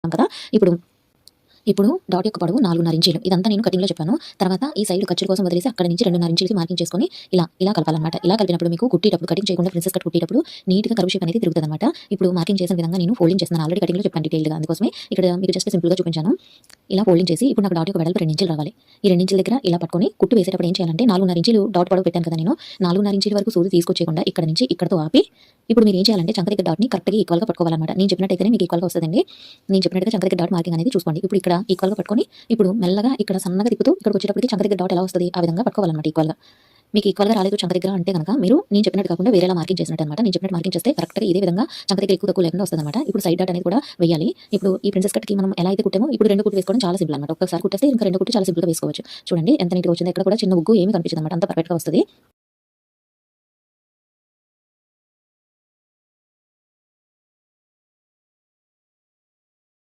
చెప్పాం కదా. ఇప్పుడు డాట్ యొక్క పొడవు 4.5 ఇంచీలు. ఇదంతా నేను కటింగ్‌లో చెప్పాను. తర్వాత ఈ సైడ్ ఖర్చుల కోసం వదిలేసి అక్కడి నుంచి 2.5 ఇంచీలకి మార్కింగ్ చేసుకొని ఇలా కలపాలన్నమాట. ఇలా కలిపినప్పుడు మీకు కుట్టేటప్పుడు కటింగ్ చేయకుండా ప్రిన్సెస్ కట్ కుట్టేటప్పుడు నీట్‌గా కర్వ్ షేప్ అనేది తిరుగుతదన్నమాట. ఇప్పుడు మార్కింగ్ చేసిన విధంగా నేను ఫోల్డింగ్ చేస్తున్నాను. ఆల్రెడీ కటింగ్‌లో చెప్పాను డీటెయిల్‌గా. అందుకోసమే ఇక్కడ మీకు జస్ట్ సింపుల్‌గా చూపించాను. ఇలా ఫోల్డింగ్ చేసి ఇప్పుడు నాకు డాట్ యొక్క వెడల్పు 2 ఇంచీలు రావాలి. ఈ 2 ఇంచీల దగ్గర ఇలా పట్టుకొని కుట్టు వేసేటప్పుడు ఏం చేయాలంటే 4.5 ఇంచీలు డాట్ పొడవు పెట్టాను కదా నేను. 4.5 ఇంచీల వరకు సూది తీసుకొచ్చేయకుండా ఇక్కడ నుంచి ఇక్కడితో ఆపి ఇప్పుడు మీరు ఏం చేయాలంటే చంక దగ్గర డాట్‌ని కరెక్ట్‌గా ఈక్వల్‌గా పట్టుకోవాలన్నమాట. నేను చెప్పినట్టయితేనే మీకు ఈక్వల్‌గా వస్తదండి. నేను చెప్పినట్టుగా చంక దగ్గర డాట్ మార్కింగ్ అనేది చూసుకోండి. ఇప్పుడు ఇక్కడ ఈక్వల్‌గా పట్టుకొని ఇప్పుడు మెల్లగా ఇక్కడ సన్నగా తిప్పుతూ ఇక్కడికొచ్చేటప్పటికి చంక దగ్గర డాట్ ఎలా వస్తది ఆ విధంగా పట్టుకోవాలన్నమాట ఈక్వల్‌గా. మీకు ఈక్వల్‌గా రాలేదు చంక దగ్గర అంటే గనక మీరు నేను చెప్పినట్టు కాకుండా వేరేలా మార్కింగ్ చేసినట్టు అనమాట. నేను చెప్పినట్టు మార్కింగ్ చేస్తే కరెక్ట్‌గా ఇదే విధంగా చంక దగ్గర ఎక్కువ తక్కువ లేకుండా వస్తదన్నమాట. ఇప్పుడు సైడ్ డాట్ అనేది కూడా వేయాలి. ఇప్పుడు ఈ ప్రిన్సెస్ కట్‌కి మనం ఎలా అయితే కుట్టామో ఇప్పుడు 2 కుట్లు వేసుకోవడం చాలా సింపుల్ అనమాట. ఒక్కసారి కుట్టేస్తే ఇంకా 2 కుట్లు చాలా సింపుల్‌గా వేసుకోవచ్చు. చూడండి ఎంత నీట్‌గా వచ్చిందో. ఎక్కడ కూడా చిన్న ఉగ్గు ఏమీ కనిపించదన్నమాట. అంతా పర్ఫెక్ట్‌గా వస్తది.